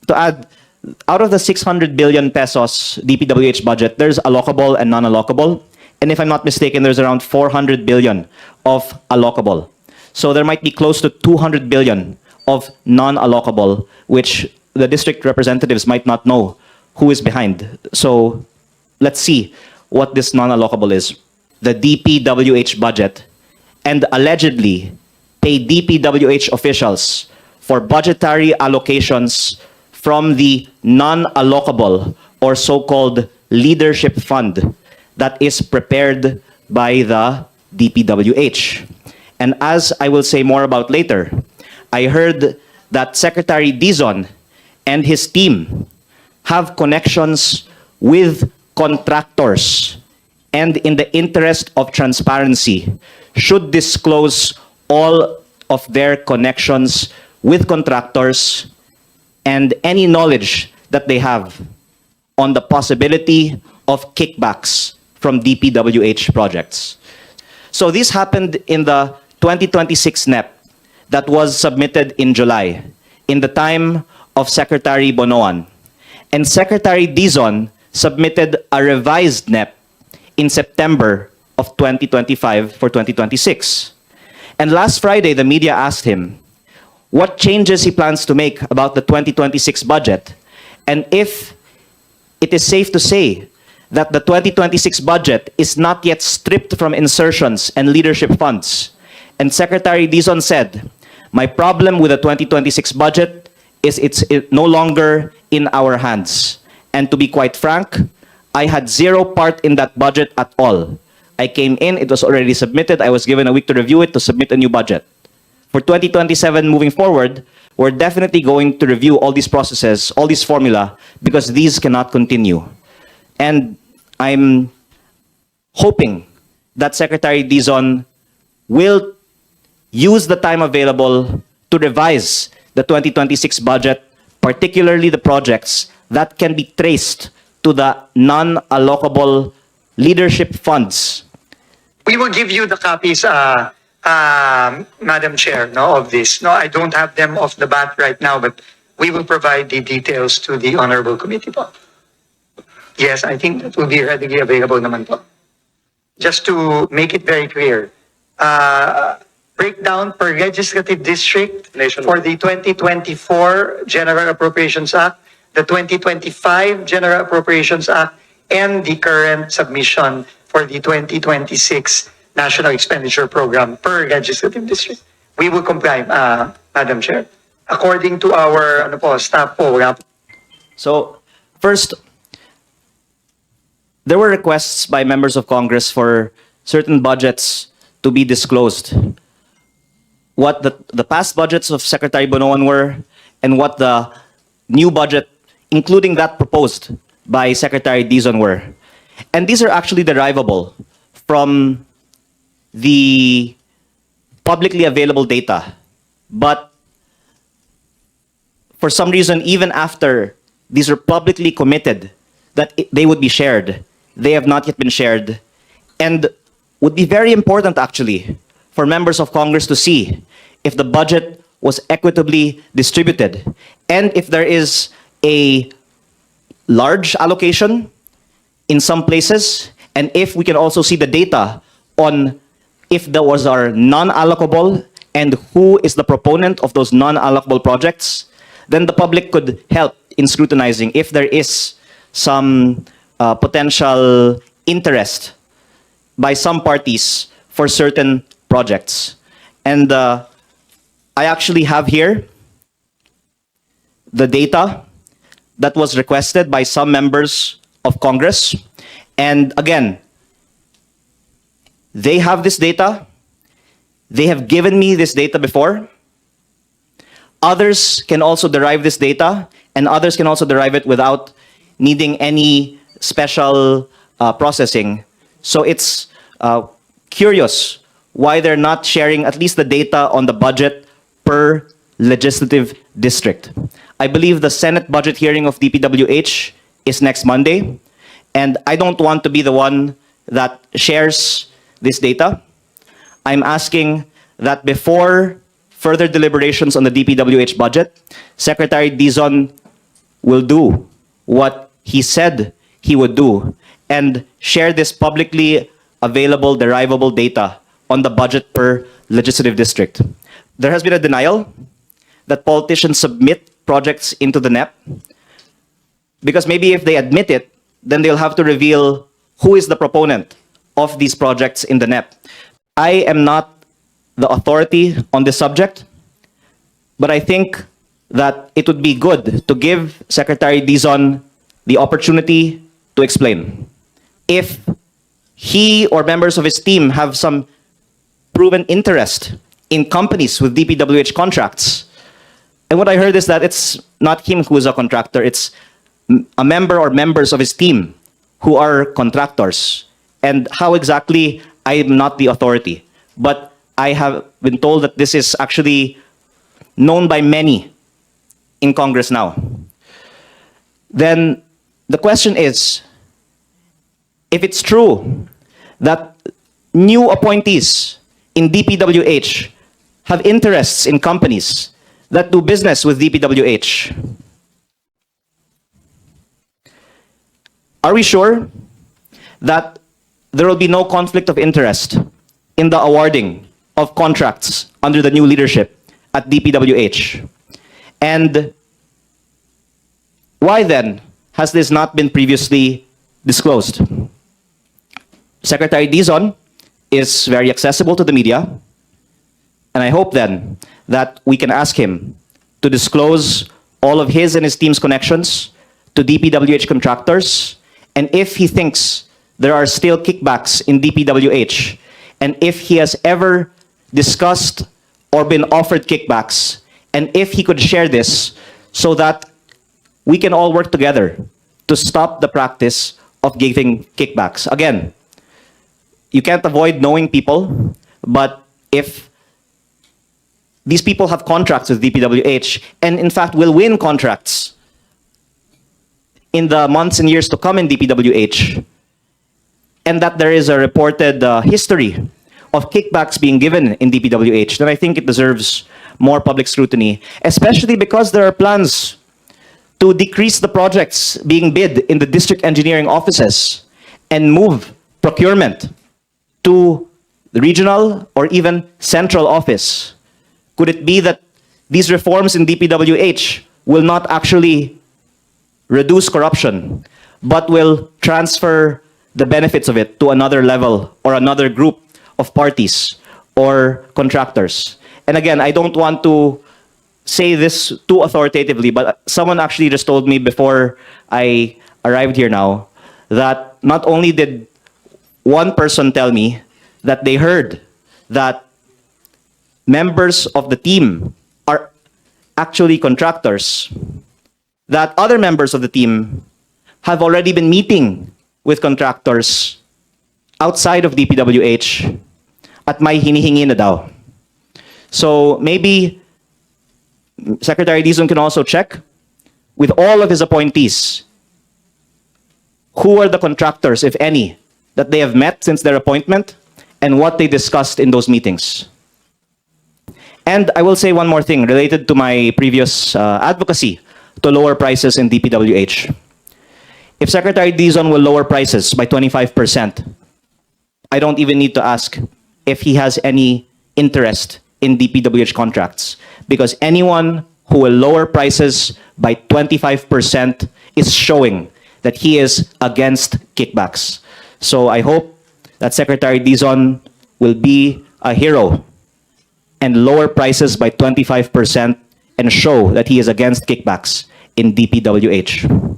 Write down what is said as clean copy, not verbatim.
to add, out of the 600 billion pesos DPWH budget, there's allocable and non-allocable. And if I'm not mistaken, there's around 400 billion of allocable. So there might be close to 200 billion of non-allocable, which the district representatives might not know who is behind. So let's see what this non-allocable is. The DPWH budget, and allegedly pay DPWH officials for budgetary allocations from the non-allocable or so-called leadership fund that is prepared by the DPWH. And as I will say more about later, I heard that Secretary Dizon and his team have connections with contractors, and in the interest of transparency, should disclose all of their connections with contractors and any knowledge that they have on the possibility of kickbacks from DPWH projects. So this happened in the 2026 NEP that was submitted in July, in the time of Secretary Bonoan. And Secretary Dizon submitted a revised NEP in September of 2025 for 2026. And last Friday, the media asked him what changes he plans to make about the 2026 budget, and if it is safe to say that the 2026 budget is not yet stripped from insertions and leadership funds. And Secretary Dizon said, "My problem with the 2026 budget is it's no longer in our hands. And to be quite frank, I had zero part in that budget at all. I came in, it was already submitted, I was given a week to review it to submit a new budget. For 2027 moving forward, we're definitely going to review all these processes, all these formula, because these cannot continue." And I'm hoping that Secretary Dizon will use the time available to revise the 2026 budget, particularly the projects that can be traced to the non-allocable leadership funds. We will give you the copies, Madam Chair, no, of this. No, I don't have them off the bat right now, but we will provide the details to the Honorable Committee po. Yes, I think that will be readily available naman po. Just to make it very clear, breakdown per legislative district for the 2024 General Appropriations Act, the 2025 General Appropriations Act, and the current submission for the 2026 National Expenditure Program per legislative district. We will comply, Madam Chair. According to our staff po, wala po. So, first, there were requests by members of Congress for certain budgets to be disclosed. What the past budgets of Secretary Bonoan were, and what the new budget, including that proposed by Secretary Dizon, were. And these are actually derivable from the publicly available data. But for some reason, even after these are publicly committed that they would be shared, they have not yet been shared, and would be very important actually for members of Congress to see if the budget was equitably distributed, and if there is a large allocation in some places, and if we can also see the data on if those are non-allocable and who is the proponent of those non-allocable projects, then the public could help in scrutinizing if there is some potential interest by some parties for certain projects. And I actually have here the data that was requested by some members of Congress. And again, they have this data. They have given me this data before. Others can also derive this data, and others can also derive it without needing any special processing. So it's curious why they're not sharing at least the data on the budget per legislative district. I believe the Senate budget hearing of DPWH is next Monday, and I don't want to be the one that shares this data. I'm asking that before further deliberations on the DPWH budget, Secretary Dizon will do what he said he would do and share this publicly available derivable data on the budget per legislative district. There has been a denial that politicians submit projects into the NEP because maybe if they admit it, then they'll have to reveal who is the proponent of these projects in the NEP. I am not the authority on this subject, but I think that it would be good to give Secretary Dizon the opportunity to explain. If he or members of his team have some proven interest in companies with DPWH contracts, and what I heard is that it's not him who is a contractor, it's a member or members of his team who are contractors. And how exactly, I am not the authority. But I have been told that this is actually known by many in Congress now. Then the question is, if it's true that new appointees in DPWH have interests in companies that do business with DPWH, are we sure that there will be no conflict of interest in the awarding of contracts under the new leadership at DPWH? And why then has this not been previously disclosed? Secretary Dizon is very accessible to the media, and I hope then that we can ask him to disclose all of his and his team's connections to DPWH contractors, and if he thinks there are still kickbacks in DPWH, and if he has ever discussed or been offered kickbacks, and if he could share this so that we can all work together to stop the practice of giving kickbacks. Again, you can't avoid knowing people, but if these people have contracts with DPWH, and in fact will win contracts in the months and years to come in DPWH, and that there is a reported history of kickbacks being given in DPWH, then I think it deserves more public scrutiny, especially because there are plans to decrease the projects being bid in the district engineering offices and move procurement to the regional or even central office. Could it be that these reforms in DPWH will not actually reduce corruption, but will transfer the benefits of it to another level or another group of parties or contractors? And again, I don't want to say this too authoritatively, but someone actually just told me before I arrived here now that not only did one person tell me that they heard that members of the team are actually contractors, that other members of the team have already been meeting with contractors outside of DPWH at may hinihingi na daw. So maybe Secretary Dizon can also check with all of his appointees who are the contractors, if any, that they have met since their appointment and what they discussed in those meetings. And I will say one more thing related to my previous advocacy to lower prices in DPWH. If Secretary Dizon will lower prices by 25%, I don't even need to ask if he has any interest in DPWH contracts, because anyone who will lower prices by 25% is showing that he is against kickbacks. So I hope that Secretary Dizon will be a hero and lower prices by 25% and show that he is against kickbacks in DPWH.